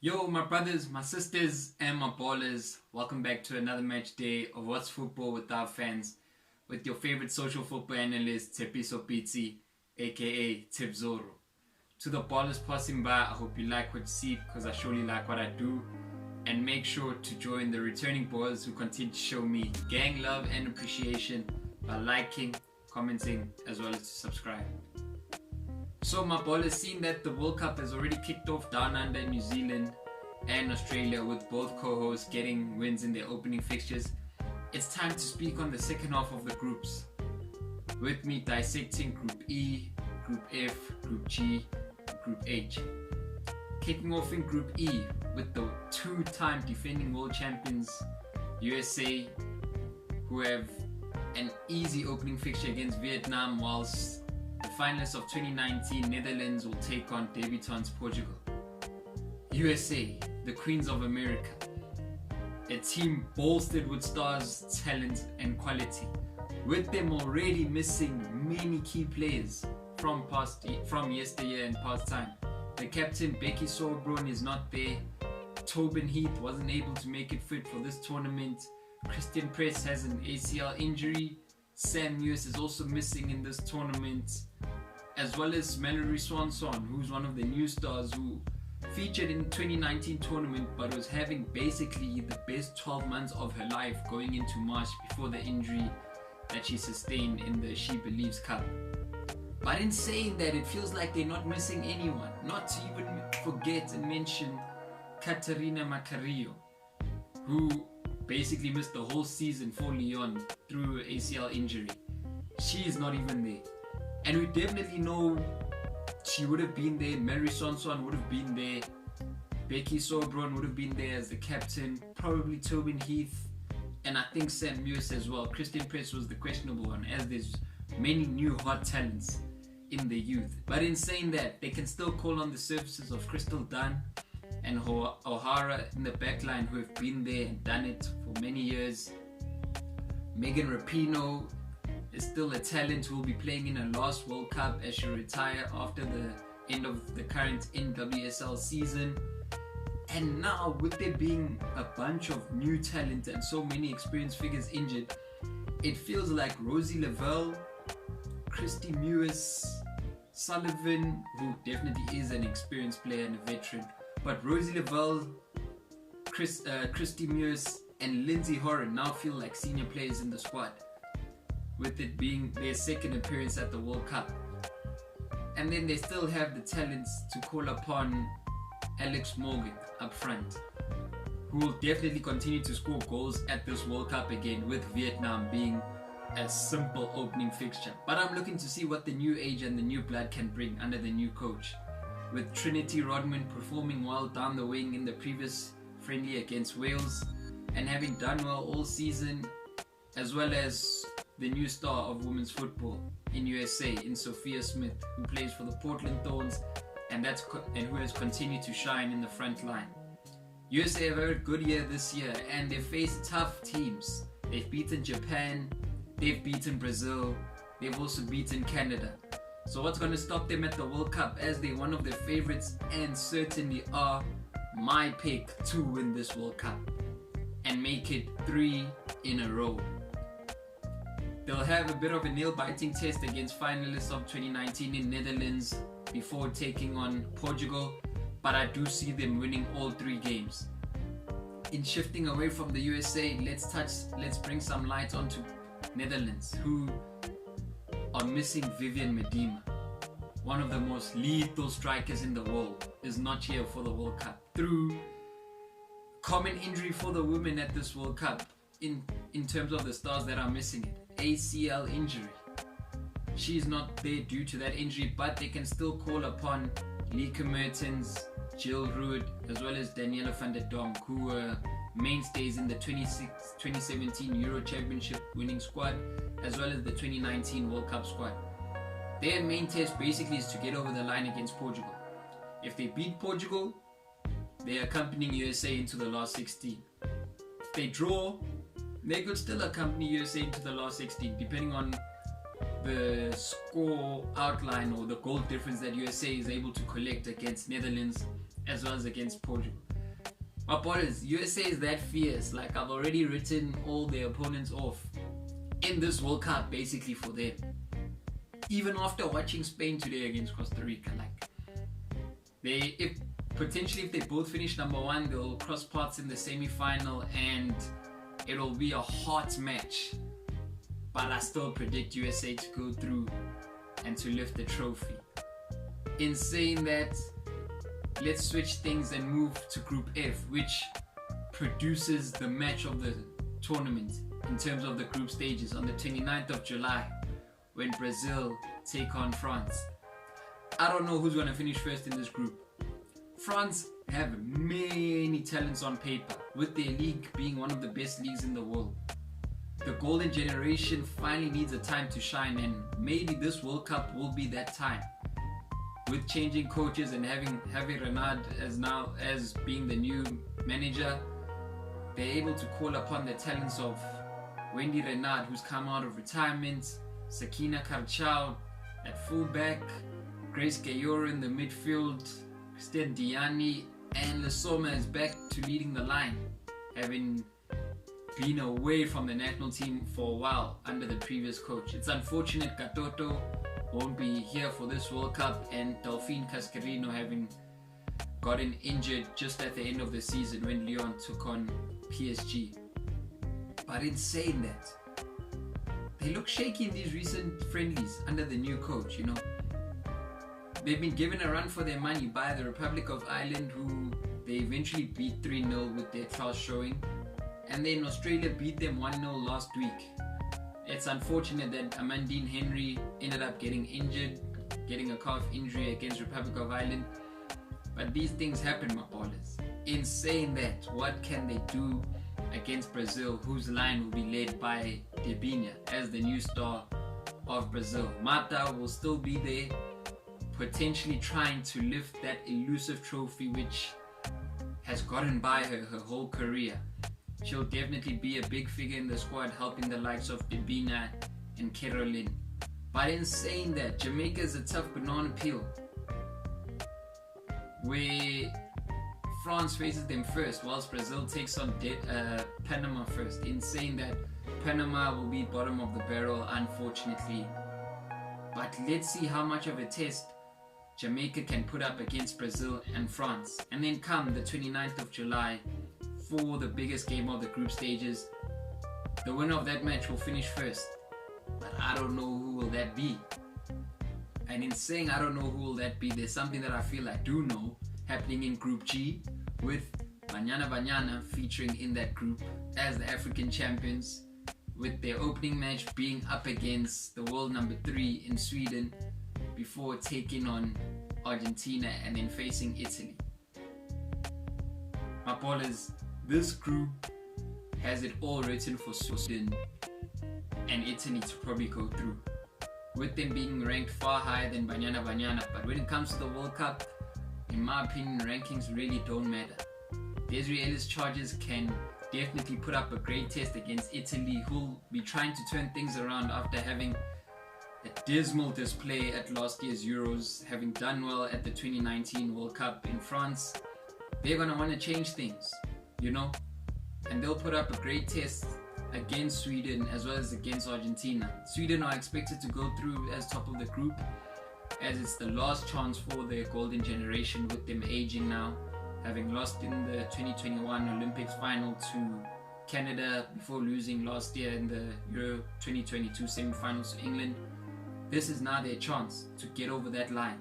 Yo, my brothers, my sisters, and my ballers, welcome back to another match day of What's Football with our fans, with your favorite social football analyst, Tepiso Pizzi, aka Tip Zoro. To the ballers passing by, I hope you like what you see, because I surely like what I do. And make sure to join the returning ballers who continue to show me gang love and appreciation by liking, commenting, as well as to subscribe. So my ballers, seen that the World Cup has already kicked off down under New Zealand and Australia, with both co-hosts getting wins in their opening fixtures, it's time to speak on the second half of the groups, with me dissecting Group E, Group F, Group G, Group H. Kicking off in Group E with the two-time defending world champions USA, who have an easy opening fixture against Vietnam, whilst the finalists of 2019 Netherlands will take on debutants Portugal. USA, the Queens of America, a team bolstered with stars, talent and quality, with them already missing many key players from yesteryear and past time. The captain Becky Sauerbrunn is not there. Tobin Heath wasn't able to make it fit for this tournament. Christian Press has an ACL injury. Sam Lewis is also missing in this tournament, as well as Mallory Swanson, who's one of the new stars who featured in the 2019 tournament but was having basically the best 12 months of her life going into March before the injury that she sustained in the She Believes Cup. But in saying that, it feels like they're not missing anyone, not to even forget and mention Catarina Macario, who basically missed the whole season for Lyon through ACL injury. She is not even there. And we definitely know she would have been there. Mary Sonson would have been there. Becky Sauerbrunn would have been there as the captain. Probably Tobin Heath. And I think Sam Lewis as well. Christian Press was the questionable one, as there's many new hot talents in the youth. But in saying that, they can still call on the services of Crystal Dunn and O'Hara in the backline, who have been there and done it for many years. Megan Rapinoe is still a talent who will be playing in her last World Cup as she retire after the end of the current NWSL season. And now, with there being a bunch of new talent and so many experienced figures injured, it feels like Rosie Lavelle, Christy Mewis, Sullivan, who definitely is an experienced player and a veteran, but Rosie Lavelle, Christy Mewis and Lindsay Horan now feel like senior players in the squad, with it being their second appearance at the World Cup. And then they still have the talents to call upon Alex Morgan up front, who will definitely continue to score goals at this World Cup again, with Vietnam being a simple opening fixture. But I'm looking to see what the new age and the new blood can bring under the new coach, with Trinity Rodman performing well down the wing in the previous friendly against Wales and having done well all season, as well as the new star of women's football in USA in Sophia Smith, who plays for the Portland Thorns and who has continued to shine in the front line. USA have had a good year this year, and they've faced tough teams. They've beaten Japan, they've beaten Brazil, they've also beaten Canada. So what's going to stop them at the World Cup, as they're one of their favorites and certainly are my pick to win this World Cup and make it 3 in a row. They'll have a bit of a nail-biting test against finalists of 2019 in Netherlands before taking on Portugal, but I do see them winning all 3 games. In shifting away from the USA, let's bring some light onto Netherlands, who are missing Vivian Miedema. One of the most lethal strikers in the world is not here for the World Cup, through common injury for the women at this World Cup in terms of the stars that are missing it. ACL injury. She's not there due to that injury, but they can still call upon Lieke Mertens, Jill Rood, as well as Daniela van der Donk, who were mainstays in the 2017 Euro Championship winning squad, as well as the 2019 World Cup squad. Their main test basically is to get over the line against Portugal. If they beat Portugal, they are accompanying USA into the last 16. If they draw, they could still accompany USA into the last 16, depending on the score outline or the goal difference that USA is able to collect against Netherlands as well as against Portugal. My boys, USA is that fierce. Like, I've already written all their opponents off in this World Cup basically for them. Even after watching Spain today against Costa Rica, like, if they both finish number one, they'll cross paths in the semi-final and it'll be a hot match. But I still predict USA to go through and to lift the trophy. In saying that, let's switch things and move to Group F, which produces the match of the tournament in terms of the group stages on the 29th of July when Brazil take on France. I don't know who's going to finish first in this group. France have many talents on paper, with their league being one of the best leagues in the world. The golden generation finally needs a time to shine, and maybe this World Cup will be that time. With changing coaches and having Renard as being the new manager, they're able to call upon the talents of Wendy Renard, who's come out of retirement, Sakina Karchau at fullback, Grace Gayora in the midfield, Christian Diani, and Lesoma is back to leading the line, having been away from the national team for a while under the previous coach. It's unfortunate Katoto won't be here for this World Cup, and Delphine Cascarino having gotten injured just at the end of the season when Lyon took on PSG. But in saying that, they look shaky in these recent friendlies under the new coach, you know. They've been given a run for their money by the Republic of Ireland, who they eventually beat 3-0 with their class showing. And then Australia beat them 1-0 last week. It's unfortunate that Amandine Henry ended up getting injured, getting a calf injury against Republic of Ireland. But these things happen, my ballers. In saying that, what can they do against Brazil, whose line will be led by Debinha as the new star of Brazil? Mata will still be there, potentially trying to lift that elusive trophy which has gotten by her whole career. She'll definitely be a big figure in the squad, helping the likes of Debinha and Caroline. But in saying that, Jamaica is a tough banana peel, where France faces them first, whilst Brazil takes on Panama first. In saying that, Panama will be bottom of the barrel, unfortunately. But let's see how much of a test Jamaica can put up against Brazil and France. And then come the 29th of July for the biggest game of the group stages. The winner of that match will finish first. But I don't know who will that be. And in saying I don't know who will that be, there's something that I feel I do know happening in Group G, with Banyana Banyana featuring in that group as the African champions, with their opening match being up against the world number 3 in Sweden before taking on Argentina and then facing Italy. My ballers, this group has it all written for Sweden and Italy to probably go through, with them being ranked far higher than Banyana Banyana. But when it comes to the World Cup, in my opinion, rankings really don't matter. Desiree Ellis Chargers can definitely put up a great test against Italy, who'll be trying to turn things around after having a dismal display at last year's Euros, having done well at the 2019 World Cup in France. They're going to want to change things, you know, and they'll put up a great test against Sweden as well as against Argentina. Sweden are expected to go through as top of the group, as it's the last chance for their golden generation, with them aging now, having lost in the 2021 Olympics final to Canada before losing last year in the Euro 2022 semi-finals to England. This is now their chance to get over that line.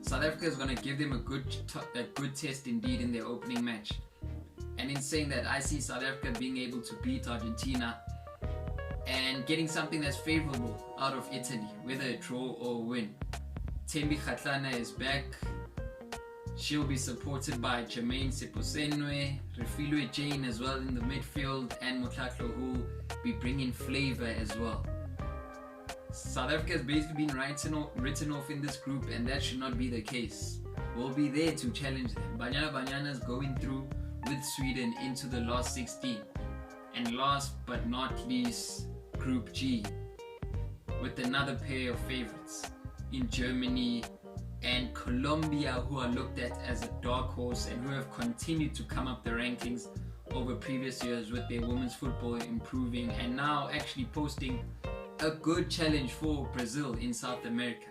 South Africa is going to give them a good test indeed in their opening match. And in saying that, I see South Africa being able to beat Argentina and getting something that's favorable out of Italy, whether a draw or a win. Thembi Kgatlana is back. She'll be supported by Jermaine Seposenwe, Refilwe Jane as well in the midfield, and Motlaklo, who will be bringing flavor as well. South Africa has basically been written off in this group, and that should not be the case. We'll be there to challenge them. Banyana Banyana is going through with Sweden into the last 16. And last but not least, Group G, with another pair of favorites in Germany and Colombia, who are looked at as a dark horse and who have continued to come up the rankings over previous years, with their women's football improving and now actually posting a good challenge for Brazil in South America.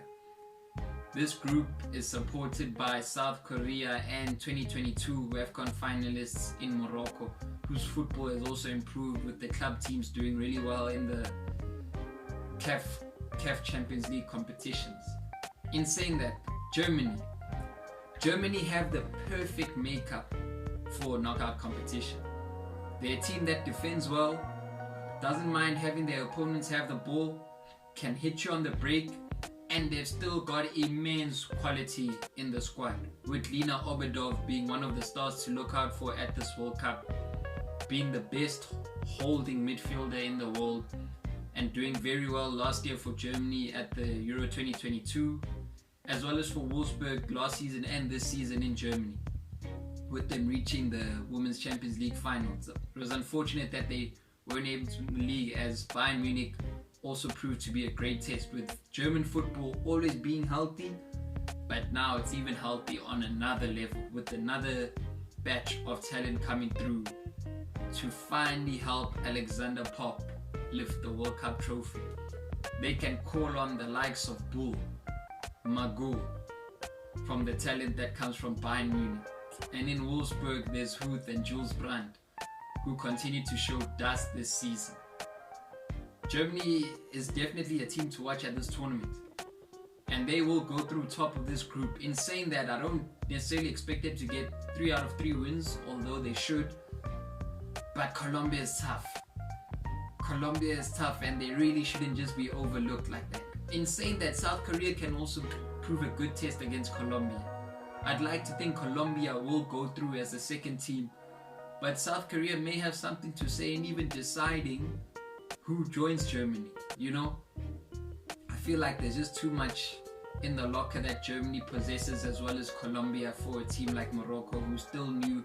This group is supported by South Korea and 2022 AFCON finalists in Morocco, whose football has also improved, with the club teams doing really well in the CAF Champions League competitions. In saying that, Germany have the perfect makeup for knockout competition. They're a team that defends well, doesn't mind having their opponents have the ball, can hit you on the break, and they've still got immense quality in the squad, with Lena Oberdorf being one of the stars to look out for at this World Cup, being the best holding midfielder in the world and doing very well last year for Germany at the Euro 2022, as well as for Wolfsburg last season and this season in Germany, with them reaching the Women's Champions League finals. It was unfortunate that they weren't able to win the league, as Bayern Munich also proved to be a great test, with German football always being healthy, but now it's even healthy on another level, with another batch of talent coming through to finally help Alexander Popp lift the World Cup trophy. They can call on the likes of Bull, Magu, from the talent that comes from Bayern Munich, and in Wolfsburg there's Huth and Jules Brandt, who continue to show dust this season. Germany is definitely a team to watch at this tournament, and they will go through top of this group. In saying that, I don't necessarily expect them to get 3 out of 3 wins, although they should, but Colombia is tough. Colombia is tough, and they really shouldn't just be overlooked like that. In saying that, South Korea can also prove a good test against Colombia. I'd like to think Colombia will go through as a second team, but South Korea may have something to say in even deciding who joins Germany. You know, I feel like there's just too much in the locker that Germany possesses, as well as Colombia, for a team like Morocco, who's still new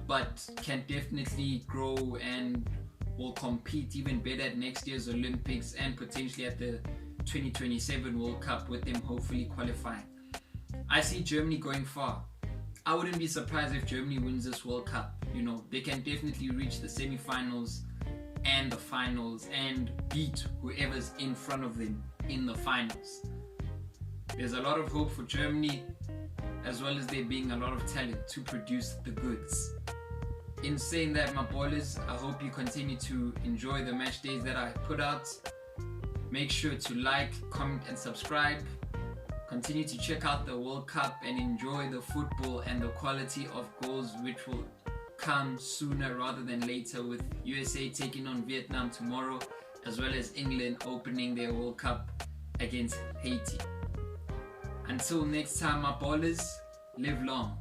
but can definitely grow and will compete even better at next year's Olympics and potentially at the 2027 World Cup, with them hopefully qualifying. I see Germany going far. I wouldn't be surprised if Germany wins this World Cup. You know, they can definitely reach the semi-finals and the finals and beat whoever's in front of them in the finals. There's a lot of hope for Germany, as well as there being a lot of talent to produce the goods. In saying that, my ballers, I hope you continue to enjoy the match days that I put out. Make sure to like, comment and subscribe. Continue to check out the World Cup and enjoy the football and the quality of goals, which will come sooner rather than later, with USA taking on Vietnam tomorrow, as well as England opening their World Cup against Haiti. Until next time, my ballers, live long.